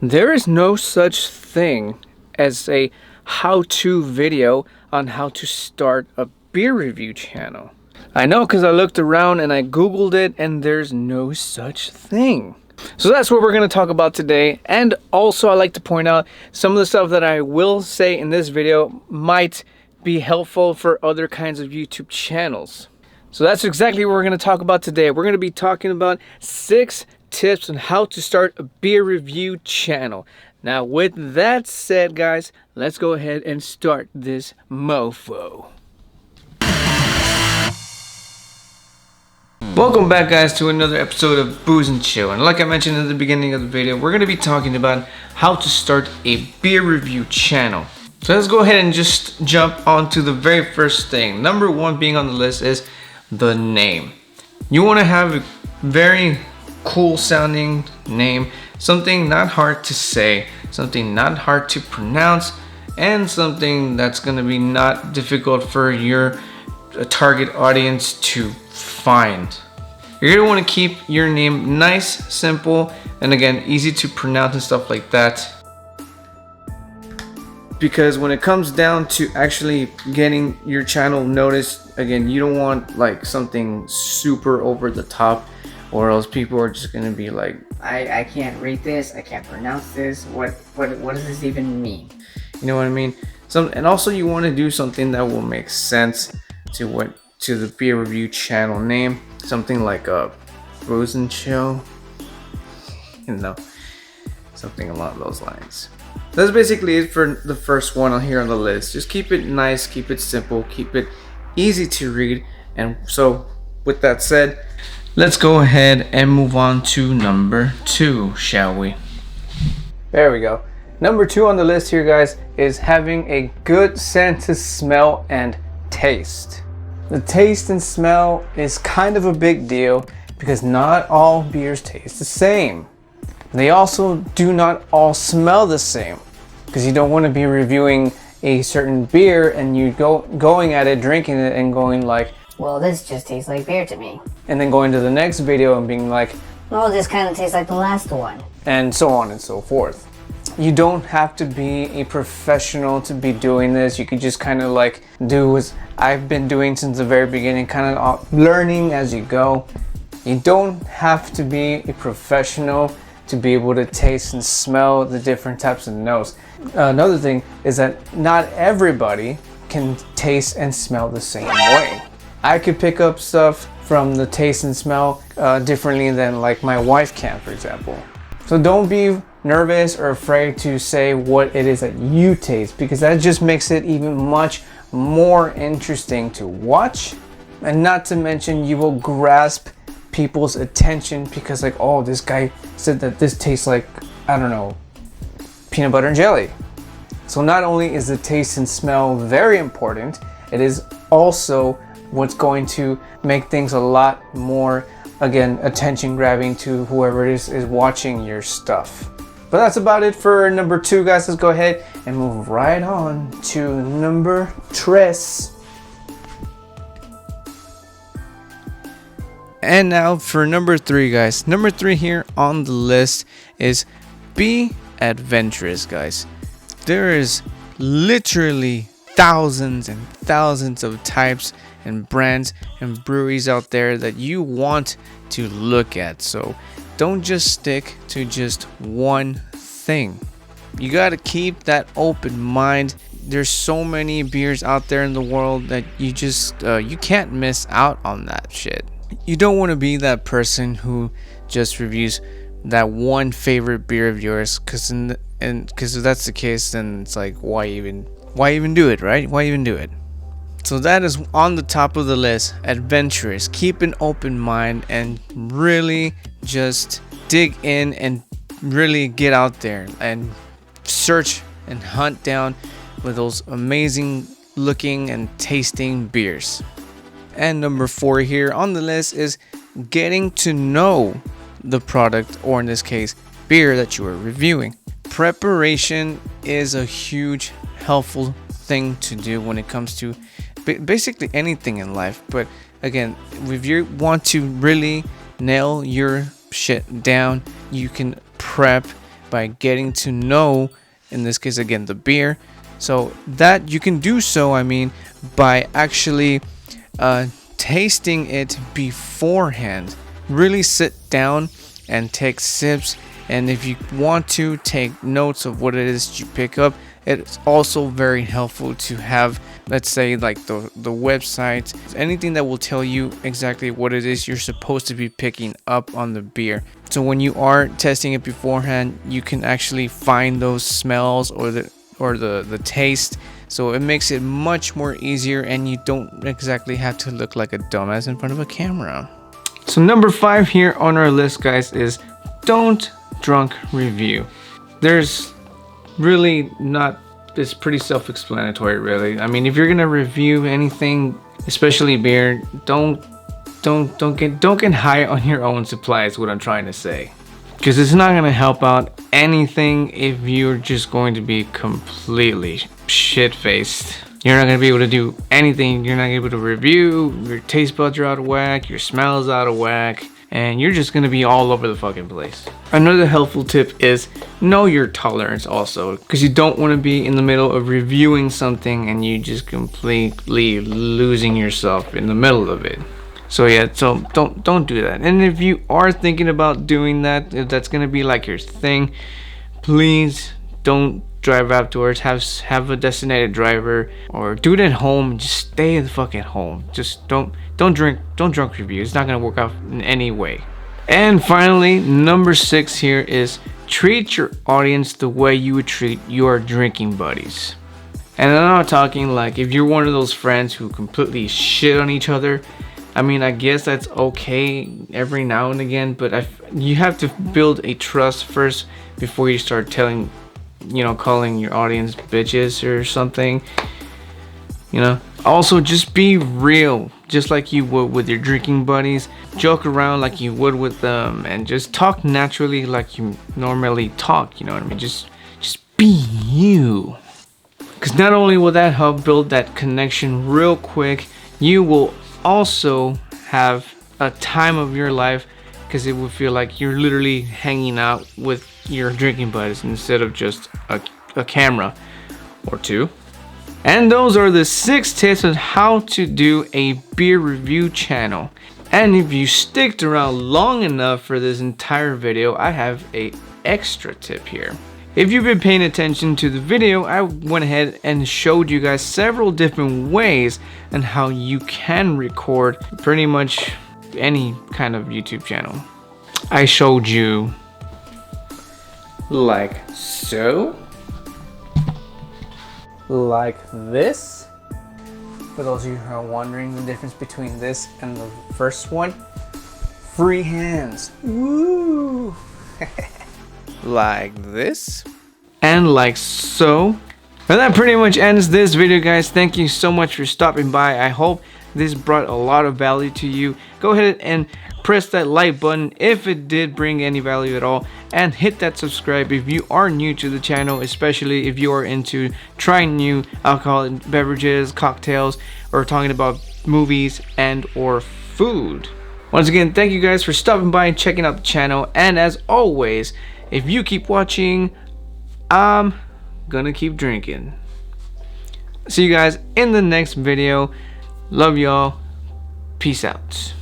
There is no such thing as a how-to video on how to start a beer review channel. I know, because I looked around and I googled it and there's no such thing. So that's what we're going to talk about today. And also, I like to point out some of the stuff that I will say in this video might be helpful for other kinds of YouTube channels. So that's exactly what we're going to talk about today. We're going to be talking about 6 tips on how to start a beer review channel. Now, with that said, guys, let's go ahead and start this mofo. Welcome back, guys, to another episode of Booze and Chill. And like I mentioned at the beginning of the video, we're going to be talking about how to start a beer review channel. So let's go ahead and just jump on to the very first thing. Number 1 being on the list is the name. You want to have a very cool sounding name, something not hard to say, something not hard to pronounce, and something that's going to be not difficult for your target audience to find. You're going to want to keep your name nice, simple, and again, easy to pronounce and stuff like that. Because when it comes down to actually getting your channel noticed, again, you don't want like something super over the top, or else people are just going to be like, I can't read this, I can't pronounce this, what does this even mean? You know what I mean? And also you want to do something that will make sense to the beer review channel name. Something like a booze and chill, you know, something along those lines. That's basically it for the first one on here on the list. Just keep it nice, keep it simple, keep it easy to read. And so with that said, let's go ahead and move on to number 2, shall we? There we go. Number 2 on the list here, guys, is having a good sense of smell and taste. The taste and smell is kind of a big deal because not all beers taste the same. They also do not all smell the same, because you don't want to be reviewing a certain beer and you going at it, drinking it, and going like, well, this just tastes like beer to me. And then going to the next video and being like, well, this kind of tastes like the last one. And so on and so forth. You don't have to be a professional to be doing this. You could just kind of like do as I've been doing since the very beginning, kind of learning as you go. You don't have to be a professional to be able to taste and smell the different types of notes. Another thing is that not everybody can taste and smell the same way. I could pick up stuff from the taste and smell differently than like my wife can, for example. So don't be nervous or afraid to say what it is that you taste, because that just makes it even much more interesting to watch. And not to mention, you will grasp people's attention because like, oh, this guy said that this tastes like, I don't know, peanut butter and jelly. So not only is the taste and smell very important, it is also what's going to make things a lot more, again, attention grabbing to whoever it is watching your stuff. But that's about it for number 2, guys. Let's go ahead and move right on to number 3. And now for number 3, guys. Number 3 here on the list is be adventurous, guys. There is literally thousands and thousands of types and brands and breweries out there that you want to look at. So don't just stick to just one thing. You got to keep that open mind. There's so many beers out there in the world that you just you can't miss out on that shit. You don't want to be that person who just reviews that one favorite beer of yours, because if that's the case, then it's like, why even do it, right? Why even do it? So that is on the top of the list. Adventurous. Keep an open mind and really just dig in and really get out there and search and hunt down with those amazing looking and tasting beers. And number 4 here on the list is getting to know the product, or in this case, beer that you are reviewing. Preparation is a huge helpful thing to do when it comes to basically anything in life. But again, if you want to really nail your shit down, you can prep by getting to know, in this case again, the beer. So that you can do so, I mean, by actually tasting it beforehand. Really sit down and take sips, and if you want to take notes of what it is you pick up, it's also very helpful to have, let's say, like the website, anything that will tell you exactly what it is you're supposed to be picking up on the beer. So when you are testing it beforehand, you can actually find those smells or the taste. So it makes it much more easier, and you don't exactly have to look like a dumbass in front of a camera. So number 5 here on our list, guys, is don't drunk review. There's really not, it's pretty self-explanatory, really. I mean, if you're gonna review anything, especially beer, don't get high on your own supply is what I'm trying to say, because it's not gonna help out anything if you're just going to be completely shit-faced. You're not gonna be able to do anything. You're not able to review. Your taste buds are out of whack. Your smell is out of whack. And you're just gonna be all over the fucking place. Another helpful tip is know your tolerance also, because you don't want to be in the middle of reviewing something and you just completely losing yourself in the middle of it. So yeah, so don't do that. And if you are thinking about doing that, if that's gonna be like your thing, please don't drive afterwards. Have a designated driver, or do it at home. Just stay the fuck at home. Just don't drunk review. It's not gonna work out in any way. And finally, number 6 here is treat your audience the way you would treat your drinking buddies. And I'm not talking like if you're one of those friends who completely shit on each other. I mean, I guess that's okay every now and again, but you have to build a trust first before you start calling your audience bitches or something. Also, just be real, just like you would with your drinking buddies. Joke around like you would with them, and just talk naturally like you normally talk. You know what I mean? Just be you. Because not only will that help build that connection real quick, you will also have a time of your life, because it will feel like you're literally hanging out with your drinking buddies instead of just a camera or two. And those are the 6 tips on how to do a beer review channel. And if you sticked around long enough for this entire video, I have a extra tip here. If you've been paying attention to the video, I went ahead and showed you guys several different ways on how you can record pretty much any kind of YouTube channel. I showed you like so, like this. For those of you who are wondering the difference between this and the first one, free hands. Woo! Like this, and like so. And that pretty much ends this video, guys. Thank you so much for stopping by. I hope this brought a lot of value to you. Go ahead and press that like button if it did bring any value at all, and hit that subscribe if you are new to the channel, especially if you are into trying new alcoholic beverages, cocktails, or talking about movies and or food. Once again, thank you guys for stopping by and checking out the channel, and as always, if you keep watching, I'm gonna keep drinking. See you guys in the next video. Love y'all. Peace out.